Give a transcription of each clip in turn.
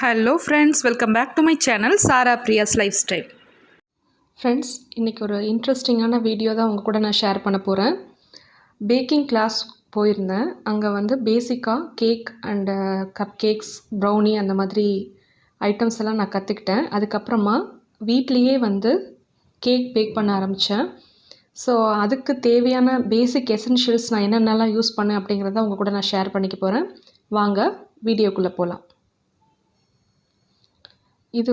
Hello friends, welcome back to my channel Sara Priya's lifestyle. Friends, இன்றைக்கி ஒரு இன்ட்ரெஸ்டிங்கான video தான் உங்கள் கூட நான் ஷேர் பண்ண போகிறேன். பேக்கிங் கிளாஸ் போயிருந்தேன். அங்கே பேசிக்காக cake and cup cakes, brownie அந்த மாதிரி ஐட்டம்ஸ் எல்லாம் நான் கற்றுக்கிட்டேன். அதுக்கப்புறமா வீட்லேயே கேக் பேக் பண்ண ஆரம்பித்தேன். ஸோ அதுக்கு தேவையான பேசிக் எசென்ஷியல்ஸ் நான் என்னென்னலாம் யூஸ் பண்ணேன் அப்படிங்கிறத உங்கள் கூட நான் ஷேர் பண்ணிக்க போகிறேன். வாங்க வீடியோக்குள்ளே போகலாம். இது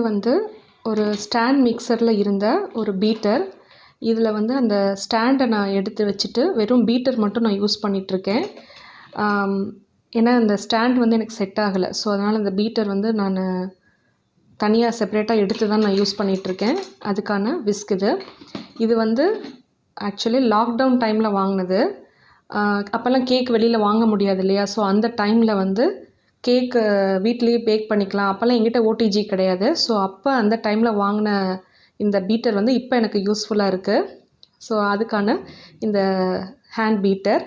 ஒரு ஸ்டாண்ட் மிக்சரில் இருந்த ஒரு பீட்டர். இதில் அந்த ஸ்டாண்டை நான் எடுத்து வச்சுட்டு வெறும் பீட்டர் மட்டும் நான் யூஸ் பண்ணிகிட்ருக்கேன். ஏன்னா அந்த ஸ்டாண்ட் எனக்கு செட் ஆகலை. ஸோ அதனால் அந்த பீட்டர் நான் தனியாக செப்பரேட்டாக எடுத்து தான் நான் யூஸ் பண்ணிகிட்ருக்கேன். அதுக்கான விஸ்க் இது ஆக்சுவலி லாக்டவுன் டைமில் வாங்கினது. அப்போல்லாம் கேக் வெளியில் வாங்க முடியாது இல்லையா? ஸோ அந்த டைமில் கேக்கு வீட்லேயே பேக் பண்ணிக்கலாம். அப்போல்லாம் எங்கிட்ட ஓடிஜி கிடையாது. ஸோ அப்போ அந்த டைமில் வாங்கின இந்த பீட்டர் இப்போ எனக்கு யூஸ்ஃபுல்லாக இருக்குது. ஸோ அதுக்கான இந்த ஹேண்ட் பீட்டர்.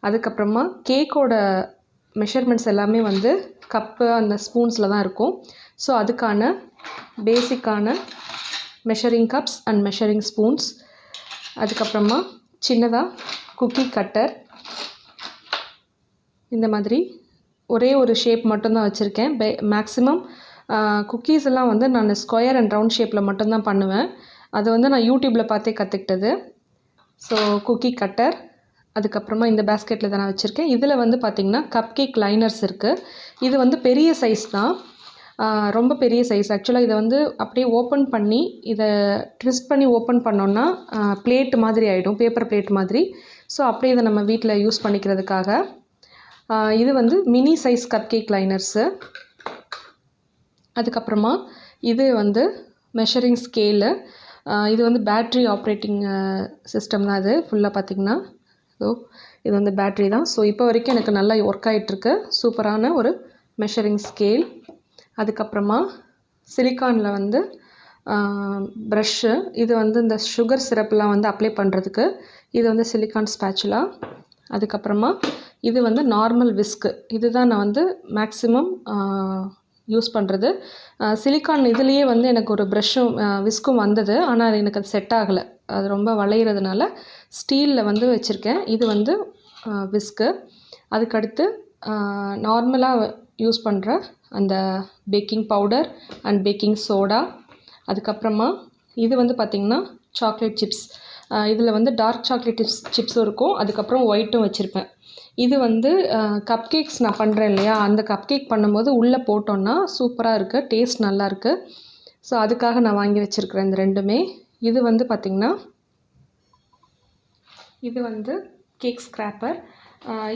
அதுக்கப்புறமா கேக்கோட மெஷர்மெண்ட்ஸ் எல்லாமே கப்பு அந்த ஸ்பூன்ஸில் தான் இருக்கும். ஸோ அதுக்கான பேசிக்கான measuring cups and measuring spoons. அதுக்கப்புறமா சின்னதாக குக்கி கட்டர். இந்த மாதிரி ஒரே ஒரு ஷேப் மட்டும்தான் வச்சுருக்கேன். மேக்ஸிமம் குக்கீஸ் எல்லாம் நான் ஸ்கொயர் அண்ட் ரவுண்ட் ஷேப்பில் மட்டும்தான் பண்ணுவேன். அது நான் யூடியூப்பில் பார்த்தே கற்றுக்கிட்டது. So cookie cutter. அதுக்கப்புறமா இந்த பேஸ்கெட்டில் தான் நான் வச்சுருக்கேன். இதில் பார்த்திங்கன்னா கப் கேக் லைனர்ஸ் இருக்குது. இது பெரிய சைஸ் தான், ரொம்ப பெரிய சைஸ். ஆக்சுவலாக இதை அப்படியே ஓப்பன் பண்ணி இதை ட்விஸ்ட் பண்ணி ஓப்பன் பண்ணோன்னா பிளேட் மாதிரி ஆகிடும், பேப்பர் பிளேட் மாதிரி. ஸோ அப்படியே இதை நம்ம வீட்டில் யூஸ் பண்ணிக்கிறதுக்காக இது மினி சைஸ் கப் கேக் லைனர்ஸு. அதுக்கப்புறமா இது மெஷரிங் ஸ்கேலு. இது பேட்ரி ஆப்ரேட்டிங் சிஸ்டம் தான். இது ஃபுல்லாக பார்த்திங்கன்னா இது பேட்ரி தான். ஸோ இப்போ வரைக்கும் எனக்கு நல்லா ஒர்க் ஆகிட்டுருக்கு. சூப்பரான ஒரு மெஷரிங் ஸ்கேல். அதுக்கப்புறமா சிலிக்கானில் ப்ரஷ்ஷு. இது இந்த சுகர் சிரப்லாம் அப்ளை பண்ணுறதுக்கு இது சிலிக்கான் ஸ்பேச்சுலா. அதுக்கப்புறமா இது நார்மல் விஸ்க்கு. இது தான் நான் மேக்ஸிமம் யூஸ் பண்ணுறது. சிலிக்கான் இதுலேயே எனக்கு ஒரு ப்ரஷ்ஷும் விஸ்க்கும் வந்தது. ஆனால் அது எனக்கு அது செட் ஆகலை. அது ரொம்ப வளையிறதுனால ஸ்டீலில் வச்சுருக்கேன். இது விஸ்க்கு. அதுக்கடுத்து நார்மலாக யூஸ் பண்ணுற அந்த baking powder and baking soda. அதுக்கப்புறமா இது பார்த்திங்கன்னா சாக்லேட் சிப்ஸ். இதில் டார்க் சாக்லேட் சிப்ஸும் இருக்கும், அதுக்கப்புறம் ஒயிட்டும் வச்சுருப்பேன். இது கப் கேக்ஸ் நான் பண்ணுறேன் இல்லையா? அந்த கப் கேக் பண்ணும்போது உள்ளே போட்டோன்னா சூப்பராக இருக்குது, டேஸ்ட் நல்லாயிருக்கு. ஸோ அதுக்காக நான் வாங்கி வச்சுருக்கிறேன் இந்த ரெண்டுமே. இது பார்த்திங்கன்னா இது கேக் ஸ்க்ராப்பர்.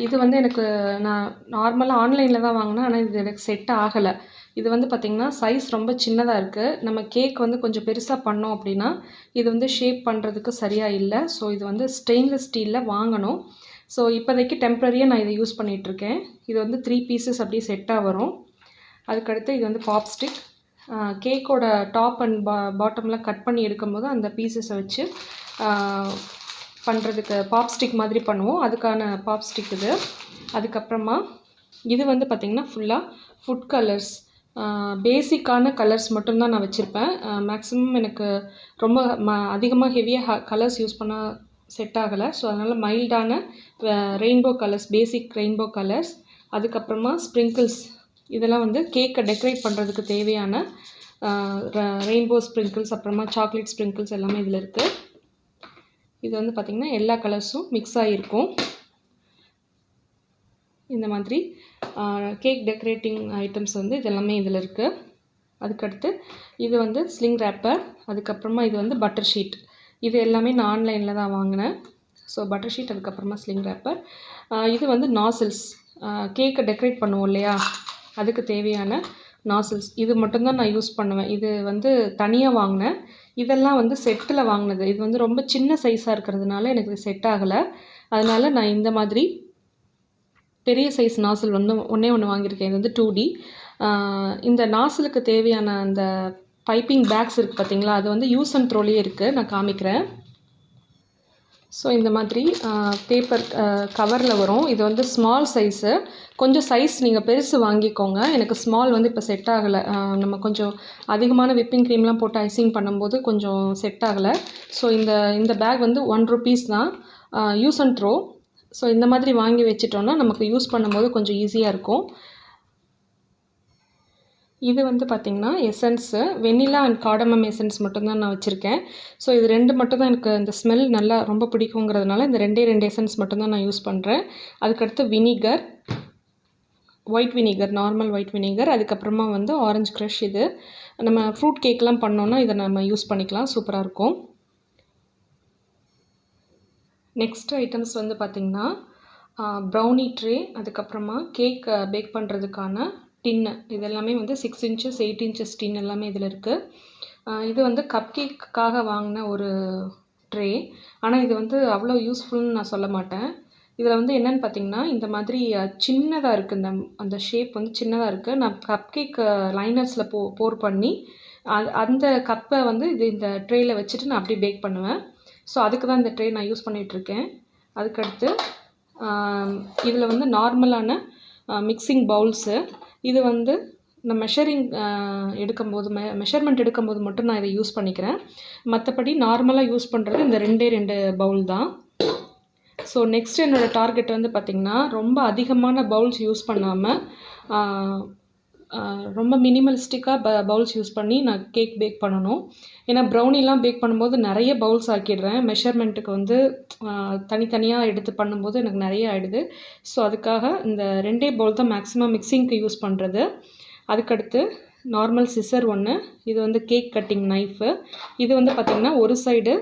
இது எனக்கு நான் நார்மலாக ஆன்லைனில் தான் வாங்கினேன். ஆனால் இது எனக்கு செட் ஆகலை. இது பார்த்திங்கன்னா சைஸ் ரொம்ப சின்னதாக இருக்குது. நம்ம கேக் கொஞ்சம் பெருசாக பண்ணோம் அப்படின்னா இது ஷேப் பண்ணுறதுக்கு சரியாக இல்லை. ஸோ இது ஸ்டெயின்லெஸ் ஸ்டீலில் வாங்கணும். ஸோ இப்போதைக்கு டெம்ப்ரரியாக நான் இதை யூஸ் பண்ணிகிட்ருக்கேன். இது 3 பீசஸ் அப்படியே செட்டாக வரும். அதுக்கடுத்து இது பாப் ஸ்டிக். கேக்கோட டாப் அண்ட் பாட்டம்லாம் கட் பண்ணி எடுக்கும்போது அந்த பீசஸை வச்சு பண்ணுறதுக்கு பாப் ஸ்டிக் மாதிரி பண்ணுவோம். அதுக்கான பாப் ஸ்டிக் இது. அதுக்கப்புறமா இது பார்த்திங்கன்னா ஃபுல்லாக ஃபுட் கலர்ஸ். பேசிக்கான கலர்ஸ் மட்டும்தான் நான் வச்சுருப்பேன். மேக்ஸிமம் எனக்கு ரொம்ப அதிகமாக ஹெவியாக கலர்ஸ் யூஸ் பண்ணால் செட் ஆகலை. ஸோ அதனால் மைல்டான ரெயின்போ கலர்ஸ், பேசிக் ரெயின்போ கலர்ஸ். அதுக்கப்புறமா ஸ்ப்ரிங்கிள்ஸ். இதெல்லாம் கேக்கை டெக்கரேட் பண்ணுறதுக்கு தேவையான ரெயின்போ ஸ்ப்ரிங்கிள்ஸ், அப்புறமா சாக்லேட் ஸ்ப்ரிங்கிள்ஸ் எல்லாமே இதில் இருக்குது. இது பார்த்திங்கன்னா எல்லா கலர்ஸும் மிக்ஸ் ஆகிருக்கும். இந்த மாதிரி கேக் டெக்கரேட்டிங் ஐட்டம்ஸ் இது எல்லாமே இதில் இருக்குது. அதுக்கடுத்து இது ஸ்லிங் ரேப்பர். அதுக்கப்புறமா இது பட்டர் ஷீட். இது எல்லாமே நான் ஆன்லைனில் தான் வாங்கினேன். ஸோ பட்டர் ஷீட், அதுக்கப்புறமா ஸ்லிங் ரேப்பர். இது நாசில்ஸ். கேக்கை டெக்கரேட் பண்ணுவோம் இல்லையா? அதுக்கு தேவையான நாசில்ஸ். இது மட்டும்தான் நான் யூஸ் பண்ணுவேன். இது தனியாக வாங்கினேன். இதெல்லாம் செட்டில் வாங்கினது. இது ரொம்ப சின்ன சைஸாக இருக்கிறதுனால எனக்கு இது செட் ஆகலை. அதனால் நான் இந்த மாதிரி பெரிய சைஸ் நாசில் ஒன்றே வாங்கியிருக்கேன். இது 2D. இந்த நாசிலுக்கு தேவையான அந்த பைப்பிங் பேக்ஸ் இருக்குது பார்த்திங்களா? அது யூஸ் அண்ட் த்ரோலேயே இருக்குது. நான் காமிக்கிறேன். ஸோ இந்த மாதிரி பேப்பர் கவரில் வரும். இது வந்து ஸ்மால் சைஸு. கொஞ்சம் சைஸ் நீங்கள் பெருசு வாங்கிக்கோங்க. எனக்கு ஸ்மால் வந்து இப்போ செட் ஆகலை. நம்ம கொஞ்சம் அதிகமான விப்பிங் க்ரீம்லாம் போட்டு ஐசிங் பண்ணும்போது கொஞ்சம் செட் ஆகலை. ஸோ இந்த பேக் வந்து ₹1 தான். Use and throw. ஸோ இந்த மாதிரி வாங்கி வச்சிட்டோன்னா நமக்கு யூஸ் பண்ணும்போது கொஞ்சம் ஈஸியாக இருக்கும். இது வந்து பார்த்திங்கன்னா essence, Vennila and cardamom essence மட்டும்தான் நான் வச்சுருக்கேன். ஸோ இது 2 மட்டும் தான் எனக்கு இந்த ஸ்மெல் நல்லா ரொம்ப பிடிக்குங்கிறதுனால இந்த 2 எசன்ஸ் மட்டும்தான் நான் யூஸ் பண்ணுறேன். அதுக்கடுத்து vinegar, white vinegar, normal white vinegar. அதுக்கப்புறமா வந்து ஆரஞ்சு க்ரஷ். இது நம்ம ஃப்ரூட் கேக்லாம் பண்ணோன்னா இதை நம்ம யூஸ் பண்ணிக்கலாம், சூப்பராக இருக்கும். நெக்ஸ்ட் ஐட்டம்ஸ் வந்து பார்த்திங்கன்னா ப்ரௌனி ட்ரே, அதுக்கப்புறமா கேக் பேக் பண்ணுறதுக்கான டின்னு. இது எல்லாமே வந்து 6 inches 8 inches டின் எல்லாமே இதில் இருக்குது. இது வந்து கப் கேக்குக்காக வாங்கின ஒரு ட்ரே. ஆனால் இது வந்து அவ்வளோ யூஸ்ஃபுல்னு நான் சொல்ல மாட்டேன். இதில் வந்து என்னென்னு பார்த்தீங்கன்னா இந்த மாதிரி சின்னதாக இருக்குது. அந்த ஷேப் வந்து சின்னதாக இருக்குது. நான் கப் கேக் லைனர்ஸில் போர் பண்ணி அந்த கப்பை வந்து இந்த ட்ரேயில் வச்சுட்டு நான் அப்படியே பேக் பண்ணுவேன். ஸோ அதுக்கு தான் இந்த ட்ரே நான் யூஸ் பண்ணிகிட்ருக்கேன். அதுக்கடுத்து இதில் வந்து நார்மலான மிக்சிங் பவுல்ஸு. இது வந்து நான் மெஷர்மெண்ட் எடுக்கும்போது மட்டும் நான் இதை யூஸ் பண்ணிக்கிறேன். மற்றபடி நார்மலாக யூஸ் பண்ணுறது இந்த 2 பவுல் தான். ஸோ நெக்ஸ்ட் என்னோடய டார்கெட் வந்து பார்த்திங்கன்னா ரொம்ப அதிகமான பவுல்ஸ் யூஸ் பண்ணாமல் ரொம்ப மினிமலிஸ்டிக்காக பவுல்ஸ் யூஸ் பண்ணி நான் கேக் பேக் பண்ணணும். ஏன்னா ப்ரௌனிலாம் பேக் பண்ணும்போது நிறைய பவுல்ஸ் ஆக்கிடுறேன். மெஷர்மெண்ட்டுக்கு வந்து தனித்தனியாக எடுத்து பண்ணும்போது எனக்கு நிறைய ஆகிடுது. ஸோ அதுக்காக இந்த 2 பவுல் தான் மேக்ஸிமம் மிக்சிங்க்கு யூஸ் பண்ணுறது. அதுக்கடுத்து நார்மல் சிசர் ஒன்று. இது வந்து கேக் கட்டிங் நைஃபு. இது வந்து பார்த்திங்கன்னா ஒரு சைடு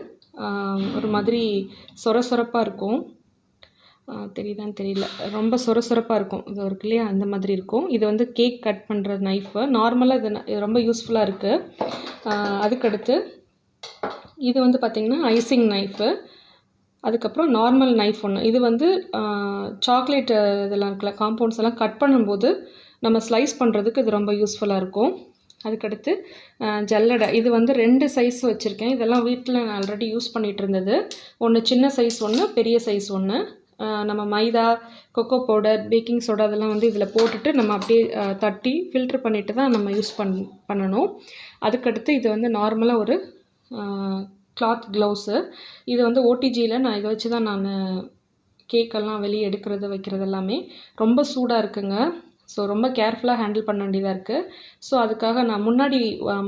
ஒரு மாதிரி சொரப்பாக இருக்கும். தெரியுதான்னு தெரியல, ரொம்ப சொரப்பாக இருக்கும். இது இருக்கு இல்லையா, அந்த மாதிரி இருக்கும். இது வந்து கேக் கட் பண்ணுற நைஃபு. நார்மலாக இது ரொம்ப யூஸ்ஃபுல்லாக இருக்குது. அதுக்கடுத்து இது வந்து பார்த்திங்கன்னா ஐசிங் நைஃபு. அதுக்கப்புறம் நார்மல் நைஃப் ஒன்று. இது வந்து சாக்லேட் இதெல்லாம் இருக்குல்ல, காம்பவுண்ட்ஸ் எல்லாம் கட் பண்ணும்போது நம்ம ஸ்லைஸ் பண்ணுறதுக்கு இது ரொம்ப யூஸ்ஃபுல்லாக இருக்கும். அதுக்கடுத்து ஜல்லடை. இது வந்து 2 சைஸ் வச்சுருக்கேன். இதெல்லாம் வீட்டில் நான் ஆல்ரெடி யூஸ் பண்ணிகிட்டு இருந்தது. ஒன்று சின்ன சைஸ் ஒன்று, பெரிய சைஸ் ஒன்று. நம்ம மைதா, கொக்கோ பவுடர், பேக்கிங் சோடா அதெல்லாம் வந்து இதில் போட்டுட்டு நம்ம அப்படியே தட்டி ஃபில்ட்ரு பண்ணிவிட்டு தான் நம்ம யூஸ் பண்ணணும். அதுக்கடுத்து இது வந்து நார்மலாக ஒரு கிளாத் க்ளவுஸு. இது வந்து ஓடிஜியில் நான் இதை வச்சு தான் நான் கேக்கெல்லாம் வெளியே எடுக்கிறது வைக்கிறது எல்லாமே. ரொம்ப சூடாக இருக்குங்க. ஸோ ரொம்ப கேர்ஃபுல்லாக ஹேண்டில் பண்ண வேண்டியதாக இருக்குது. ஸோ அதுக்காக நான் முன்னாடி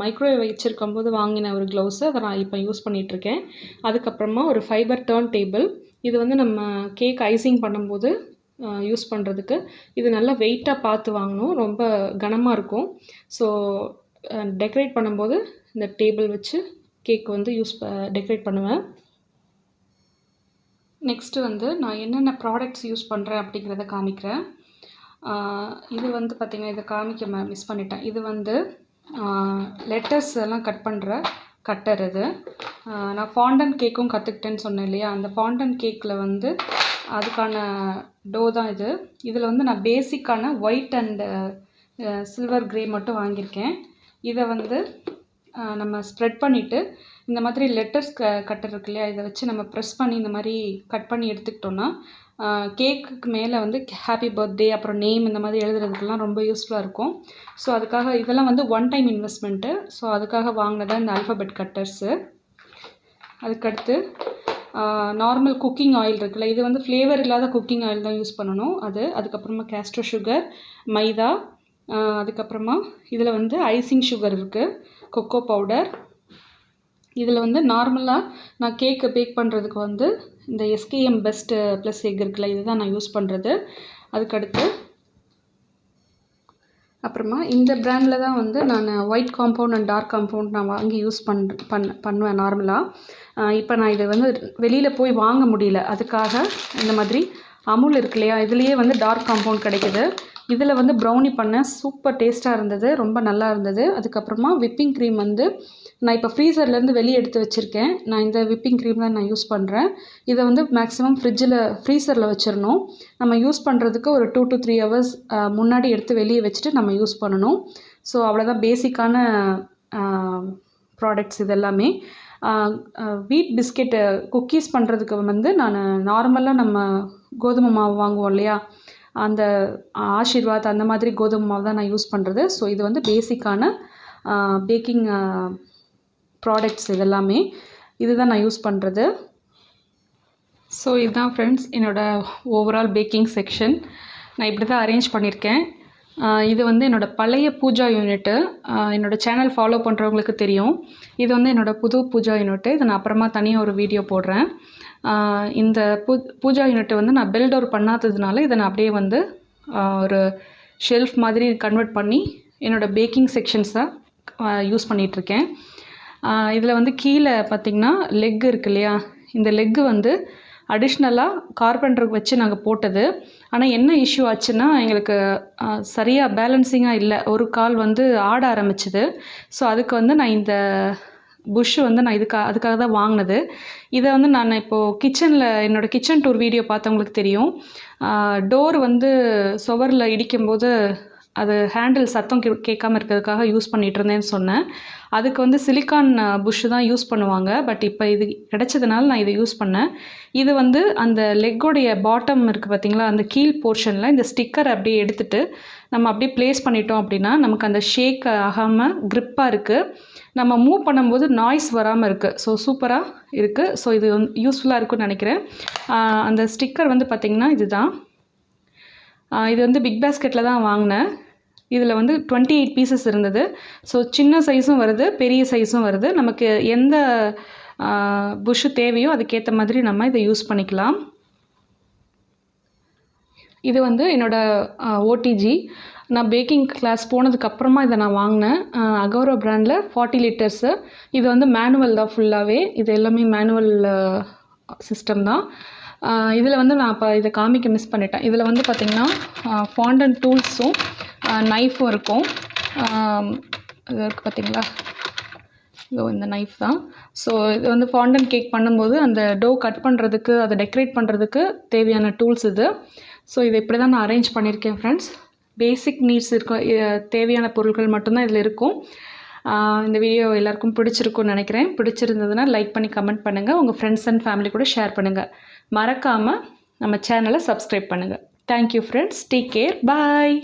மைக்ரோவேவ் வச்சுருக்கும்போது வாங்கின ஒரு க்ளவுஸு அதை நான் இப்போ யூஸ் பண்ணிகிட்ருக்கேன். அதுக்கப்புறமா ஒரு ஃபைபர் டர்ன் டேபிள். இது வந்து நம்ம கேக் ஐசிங் பண்ணும்போது யூஸ் பண்ணுறதுக்கு. இது நல்லா வெயிட்டாக பார்த்து வாங்கணும், ரொம்ப கனமாக இருக்கும். ஸோ டெக்கரேட் பண்ணும்போது இந்த டேபிள் வச்சு கேக் வந்து டெக்கரேட் பண்ணுவேன். நெக்ஸ்ட்டு வந்து நான் என்னென்ன ப்ராடக்ட்ஸ் யூஸ் பண்ணுறேன் அப்படிங்கிறத காமிக்கிறேன். இது வந்து பார்த்திங்கன்னா இதை காமிக்க மிஸ் பண்ணிட்டேன். இது வந்து லெட்டர்ஸ் எல்லாம் கட் பண்ணுற கட்டர். இது நான் ஃபாண்டன் கேக்கும் கற்றுக்கிட்டேன்னு சொன்னேன் இல்லையா, அந்த ஃபாண்டன் கேக்கில் வந்து அதுக்கான டோ தான் இது. இதில் வந்து நான் பேசிக்கான ஒயிட் அண்டு சில்வர் கிரே மட்டும் வாங்கியிருக்கேன். இதை வந்து நம்ம ஸ்ப்ரெட் பண்ணிவிட்டு இந்த மாதிரி லெட்டர்ஸ் கட்டர் இருக்கு இல்லையா, இதை வச்சு நம்ம ப்ரெஸ் பண்ணி இந்த மாதிரி கட் பண்ணி எடுத்துக்கிட்டோன்னா கேக்குக்கு மேலே வந்து ஹாப்பி பர்த்டே அப்புறம் நேம் இந்த மாதிரி எழுதுறதுக்கெல்லாம் ரொம்ப யூஸ்ஃபுல்லாக இருக்கும். ஸோ அதுக்காக இதெல்லாம் வந்து ஒன் டைம் இன்வெஸ்ட்மெண்ட்டு. ஸோ அதுக்காக வாங்கினதான் இந்த ஆல்ஃபபெட் கட்டர்ஸு. அதுக்கடுத்து நார்மல் குக்கிங் ஆயில் இருக்குல்ல, இது வந்து ஃப்ளேவர் இல்லாத குக்கிங் ஆயில் தான் யூஸ் பண்ணணும். அதுக்கப்புறமா கேஸ்டர் சுகர், மைதா, அதுக்கப்புறமா இதில் வந்து ஐசிங் சுகர் இருக்குது, கொக்கோ பவுடர். இதில் வந்து நார்மலாக நான் கேக்கு பேக் பண்ணுறதுக்கு வந்து இந்த எஸ்கேஎம் பெஸ்ட்டு ப்ளஸ் எக் இருக்குல்ல, இதுதான் நான் யூஸ் பண்ணுறது. அதுக்கடுத்து அப்புறமா இந்த பிராண்டில் தான் வந்து நான் white compound and dark compound நான் வாங்கி யூஸ் பண்ணுவேன் நார்மலாக. இப்போ நான் இதை வந்து வெளியில் போய் வாங்க முடியல, அதுக்காக இந்த மாதிரி அமுல் இருக்கு இல்லையா, இதுலேயே வந்து டார்க் காம்பவுண்ட் கிடைக்குது. இதில் வந்து ப்ரௌனி பண்ணேன், சூப்பர் டேஸ்ட்டாக இருந்தது, ரொம்ப நல்லா இருந்தது. அதுக்கப்புறமா விப்பிங் க்ரீம் வந்து நான் இப்போ ஃப்ரீசர்லேருந்து வெளியே எடுத்து வச்சுருக்கேன். நான் இந்த விப்பிங் க்ரீம் தான் நான் யூஸ் பண்ணுறேன். இதை வந்து மேக்ஸிமம் ஃப்ரீசரில் வச்சிடணும். நம்ம யூஸ் பண்ணுறதுக்கு ஒரு 2 to 3 hours முன்னாடி எடுத்து வெளியே வச்சுட்டு நம்ம யூஸ் பண்ணணும். ஸோ அவ்வளோதான் பேசிக்கான ப்ராடக்ட்ஸ் இது எல்லாமே. வீட் பிஸ்கெட்டு குக்கீஸ் பண்ணுறதுக்கு வந்து நான் நார்மலாக நம்ம கோதுமை மாவு வாங்குவோம் இல்லையா, அந்த ஆஷிர்வாத் அந்த மாதிரி கோதுமை மாவு தான் நான் யூஸ் பண்ணுறது. ஸோ இது வந்து பேசிக்கான பேக்கிங் ப்ராடக்ட்ஸ் இதெல்லாமே இதுதான் நான் யூஸ் பண்ணுறது. ஸோ இதுதான் ஃப்ரெண்ட்ஸ் என்னோடய ஓவரால் பேக்கிங் செக்ஷன். நான் இப்படி தான் அரேஞ்ச் பண்ணியிருக்கேன். இது வந்து என்னோடய பழைய பூஜா யூனிட்டு. என்னோடய சேனல் ஃபாலோ பண்ணுறவங்களுக்கு தெரியும். இது வந்து என்னோடய புது பூஜா யூனிட்டு. இதை நான் அப்புறமா தனியாக ஒரு வீடியோ போடுறேன். இந்த பூஜா யூனிட்டை வந்து நான் பில்ட் அவுட் பண்ணாததுனால இதை நான் அப்படியே வந்து ஒரு ஷெல்ஃப் மாதிரி கன்வெர்ட் பண்ணி என்னோடய பேக்கிங் செக்ஷன்ஸை யூஸ் பண்ணிகிட்ருக்கேன். இதில் வந்து கீழே பார்த்திங்கன்னா லெக் இருக்கு இல்லையா, இந்த லெக்கு வந்து அடிஷ்னலாக கார்பெண்டருக்கு வச்சு நாங்கள் போட்டது. ஆனால் என்ன இஷ்யூ ஆச்சுன்னா எங்களுக்கு சரியாக பேலன்சிங்காக இல்லை. ஒரு கால் வந்து ஆட ஆரம்பிச்சுது. ஸோ அதுக்கு வந்து நான் இந்த புஷ் வந்து நான் அதுக்காக தான் வாங்கினது. இதை வந்து நான் இப்போது கிச்சனில் என்னோடய கிச்சன் டூர் வீடியோ பார்த்தவங்களுக்கு தெரியும். டோர் வந்து சுவரில் இடிக்கும்போது அது ஹேண்டில் சத்தம் கேட்காமல் இருக்கிறதுக்காக யூஸ் பண்ணிகிட்டு இருந்தேன்னு சொன்னேன். அதுக்கு வந்து சிலிக்கான் புஷ்ஷு தான் யூஸ் பண்ணுவாங்க. பட் இப்போ இது கிடச்சதுனால நான் இதை யூஸ் பண்ணேன். இது வந்து அந்த லெக்கோடைய பாட்டம் இருக்குது பார்த்திங்களா, அந்த கீழ் போர்ஷனில் இந்த ஸ்டிக்கர் அப்படியே எடுத்துகிட்டு நம்ம அப்படியே ப்ளேஸ் பண்ணிட்டோம் அப்படின்னா நமக்கு அந்த ஷேக் ஆகாமல் க்ரிப்பாக இருக்குது. நம்ம மூவ் பண்ணும்போது நாய்ஸ் வராமல் இருக்குது. ஸோ சூப்பராக இருக்குது. ஸோ இது யூஸ்ஃபுல்லாக இருக்குன்னு நினைக்கிறேன். அந்த ஸ்டிக்கர் வந்து பார்த்திங்கன்னா இதுதான். இது வந்து பிக் பாஸ்கெட்டில் தான் வாங்கினேன். இதில் வந்து 28 பீசஸ் இருந்தது. ஸோ சின்ன சைஸும் வருது, பெரிய சைஸும் வருது. நமக்கு எந்த புஷ்ஷு தேவையோ அதுக்கேற்ற மாதிரி நம்ம இதை யூஸ் பண்ணிக்கலாம். இது வந்து என்னோடய ஓடிஜி. நான் பேக்கிங் கிளாஸ் போனதுக்கப்புறமா இதை நான் வாங்கினேன். அகோரா பிராண்டில் 40 லிட்டர்ஸு. இது வந்து மேனுவல் தான் ஃபுல்லாகவே. இது எல்லாமே மேனுவல் சிஸ்டம் தான். இதில் வந்து நான் இப்போ இதை காமிக்க மிஸ் பண்ணிட்டேன். இதில் வந்து பார்த்திங்கன்னா ஃபாண்டன் டூல்ஸும் நைஃபும் இருக்கும். இது இருக்குது பார்த்திங்களா, இதோ இந்த நைஃப் தான். ஸோ இது வந்து ஃபாண்டன் கேக் பண்ணும்போது அந்த டோ கட் பண்ணுறதுக்கு, அதை டெக்கரேட் பண்ணுறதுக்கு தேவையான டூல்ஸ் இது. ஸோ இதை இப்படி தான் நான் அரேஞ்ச் பண்ணியிருக்கேன் ஃப்ரெண்ட்ஸ். பேசிக் நீட்ஸ் தேவையான பொருட்கள் மட்டும்தான் இதில் இருக்கும். இந்த வீடியோ எல்லாருக்கும் பிடிச்சிருக்குன்னு நினைக்கிறேன். பிடிச்சிருந்ததுன்னா லைக் பண்ணி கமெண்ட் பண்ணுங்கள். உங்கள் ஃப்ரெண்ட்ஸ் அண்ட் ஃபேமிலி கூட ஷேர் பண்ணுங்கள். மறக்காமல் நம்ம சேனலை சப்ஸ்கிரைப் பண்ணுங்கள். Thank you friends. Take care. பாய்.